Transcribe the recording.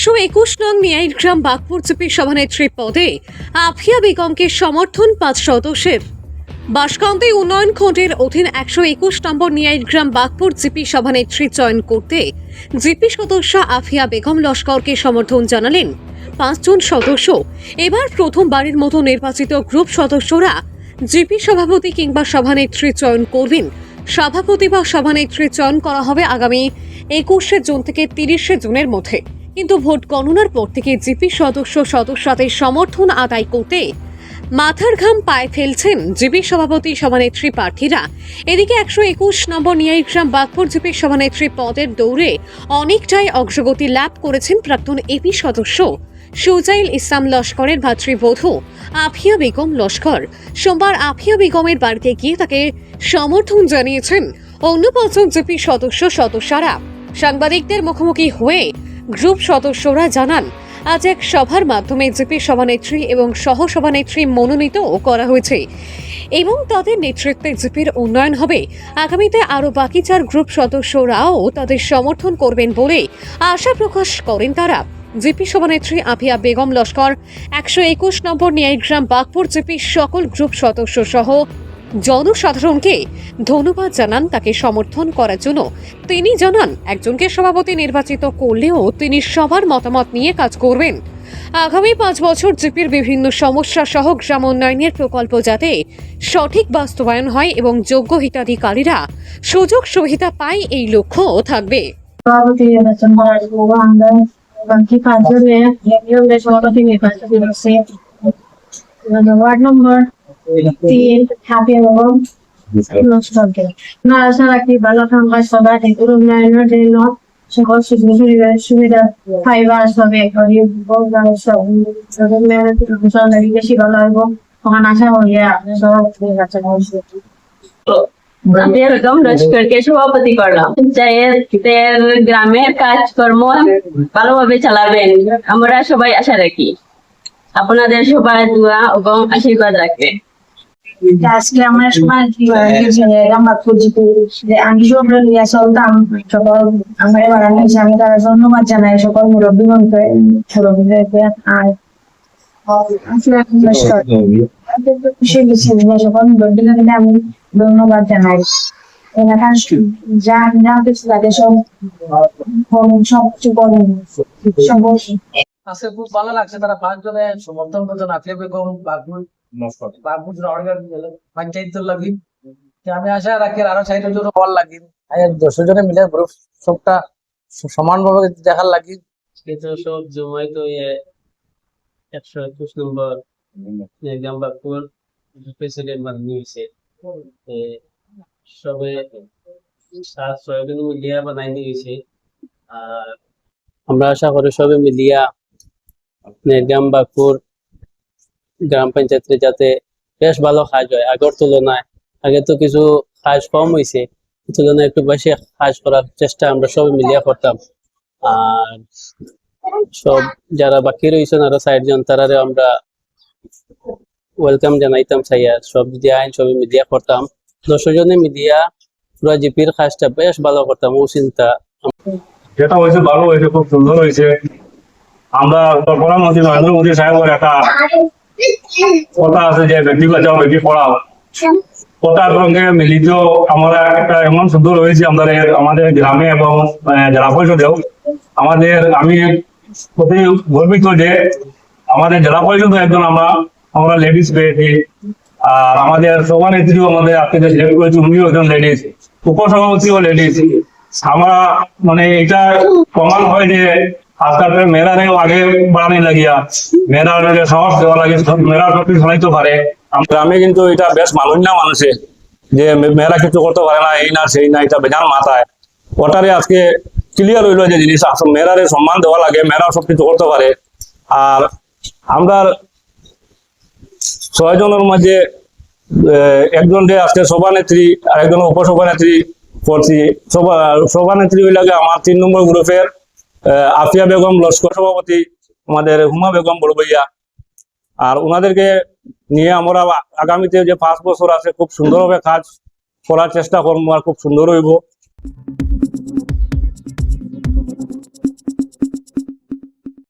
121 নং মিয়াইরগ্রাম বাগপুর জিপি সভানেত্রী পদে আফিয়া বেগমকে সমর্থন 5 সদস্যের। বাসকান্দি উন্নয়ন খণ্ডের অধীন 121 নম্বর মিয়াইরগ্রাম বাগপুর জিপি সভানেত্রী চয়ন করতে জিপি সদস্য আফিয়া বেগম লস্করকে সমর্থন জানালেন 5 জন সদস্য। এবার প্রথমবারের মতো নির্বাচিত গ্রুপ সদস্যরা জিপি সভাপতি কিংবা সভানেত্রী চয়ন করবেন। সভাপতি বা সভানেত্রী চয়ন করা হবে আগামী 21শে জুন থেকে 30শে জুনের মধ্যে। কিন্তু ভোট গণনার পর থেকে জিপি সদস্যদের সমর্থন আদায় করতে মাথার ঘাম পায়ে ফেলছেন জিপি সভাপতি সভানেত্রী প্রার্থীরা। এদিকে 121 নম্বর মিয়াইরগ্রাম বাগপুর জিপি সভানেত্রী পদের দৌড়ে অনেকটাই অগ্রগতি লাভ করেছেন প্রাক্তন এপি সদস্য সুজাইল ইসলাম লস্করের ভাতৃবধূ আফিয়া বেগম লস্কর। সোমবার আফিয়া বেগমের বাড়িতে গিয়ে তাকে সমর্থন জানিয়েছেন অন্য 5 জন জিপি সদস্যরা। সাংবাদিকদের মুখোমুখি হয়ে গ্রুপ সদস্যরা জানান, আজ এক সভার মাধ্যমে জিপি সভানেত্রী এবং সহসভানেত্রী মনোনীত করা হয়েছে এবং তাদের নেতৃত্বে জিপির উন্নয়ন হবে। আগামীতে আরও বাকি 4 গ্রুপ সদস্যরাও তাদের সমর্থন করবেন বলে আশা প্রকাশ করেন তারা। জিপি সভানেত্রী আফিয়া বেগম লস্কর 121 নম্বর মিয়াইরগ্রাম বাগপুর জিপির সকল গ্রুপ সদস্য সহ জনসাধারণকে ধন্যবাদ জানান তাকে সমর্থন করার জন্য। তিনি জানান, একজনকে সভাপতি নির্বাচিত করলেও তিনি সবার মতামত নিয়ে কাজ করবেন। আগামী 5 বছর জিপির বিভিন্ন সমস্যা সহ গ্রাম উন্নয়নের প্রকল্প যাতে সঠিক বাস্তবায়ন হয় এবং যোগ্য হিতাধিকারীরা সুযোগ সুবিধা পায়, এই লক্ষ্য থাকবে। সভাপতি নির্বাচন করার জন্য আমরা বাকি 5 জনের নিয়মে সভাপতি নির্বাচন করেছি। ওয়ার্ড নম্বর 3 আফিয়া বেগম লস্করকে না আশা রাখি ভালো থাকবে, সবাই উন্নয়নের জন্য সকল সুযোগ সুবিধা পাইবা সবে বেশি ভালো হইব তখন আশা করি আপনি সভাপতি নির্বাচন করছেন। আফিয়া বেগম লস্করকে সভাপতি করলাম। গ্রামের কাজকর্ম ভালোভাবে চালাবেন, আমরা সবাই আশা রাখি। আপনাদের সবাই দোয়া এবং আশীর্বাদ রাখবেন। আজকে আমরা সবাই আমি সব নিয়ে চলতাম, সকল আমার বাড়ানো হয়েছে। আমি তারা ধন্যবাদ জানাই সকল মুরব্বী মুরব্বীদেরকে। আর সকল মুরব্বীদেরকে আমি ধন্যবাদ জানাই। যা আমি জানতে তাদের সবকিছু করেন। আজকে খুব ভালো লাগছে, তারা 5 জনের সমর্থন করছেন আফিয়া বেগম বাগপুর পঞ্চায়েত লাগি। আমি আশা রাখি আরো 4 জন হওয়ার লাগি, 10 জনে মিলে গ্রুপ সবটা সমানভাবে দেখার লাগি। সব জমাইত 121 নম্বর মিয়াইরগ্রাম বাগপুর প্রেসিডেন্ট বানানো হয়েছে। সবে 7-6 জন মিলিয়া বানাই নিয়েছে। আর আমরা আশা করি সবে মিলিয়া মিয়াইরগ্রাম বাগপুর গ্রাম পঞ্চায়েতে যাতে বেশ ভালো কাজ হয় আগের তুলনায়। আগে তো কিছু কাজ কম হয়েছে, তুলনায় একটু বেশি কাজ করার চেষ্টা আমরা সবাই মিলিয়া করতাম। আর সব যারা বাকি রয়েছেন আরো 4 জন, তারারে আমরা ওয়েলকাম জানাইতাম চাইয়া সব যদি আইন সবই মিডিয়া করতাম। 10 জনে মিডিয়া পুরো জিপির কাজটা বেশ ভালো করতাম। ও চিন্তা যেটা হয়েছে ভালো হয়েছে, খুব সুন্দর হয়েছে। আমরা প্রধানমন্ত্রী নরেন্দ্র মোদী সাহেবের একটা কথা আছে যে বেটি বাঁচাও বেটি পড়াও, কথার সঙ্গে মিলিত আমরা একটা এমন সুন্দর হয়েছে আমাদের গ্রামে এবং জেলা পরিষদেও। আমি প্রতি গর্বিত যে আমাদের জেলা পরিষদ একজন আমরা লেডিস পেয়েছি। আর আমাদের সভানেত্রীও আমাদের আপনাকে সিলেক্ট করেছি, উনিও একজন লেডিস, উপসভাপতিও লেডিস। আমরা মানে এটা প্রমাণ হয় যে আজকাল মেয়েরাও আগে বাড়ানি লাগিয়া মেয়েরা সাহস দেওয়া লাগে, মেয়েরা সত্যি শোনাইতে পারে। গ্রামে কিন্তু এটা বেশ মানন্য মানুষে যে মেয়েরা কিছু করতে পারে না, এই না সেই না, এটা বেজান মাথায়। ওটারে আজকে ক্লিয়ার হইলো যে জিনিস মেয়েরারে সম্মান দেওয়া লাগে, মেয়েরা সবকিছু করতে পারে। আর আমরা 6 জনের মাঝে একজন আজকে সভানেত্রী আর একজন উপসভানেত্রী করছি। সভানেত্রী হইল আমার 3 নম্বর গ্রুপের আফিয়া বেগম লস্কর, সভাপতি আমাদের হুমা বেগম বড় ভাইয়া। আর ওনাদেরকে নিয়ে আমরা আগামীতে যে 5 বছর আছে খুব সুন্দরভাবে কাজ করার চেষ্টা করবো আর খুব সুন্দর হইব।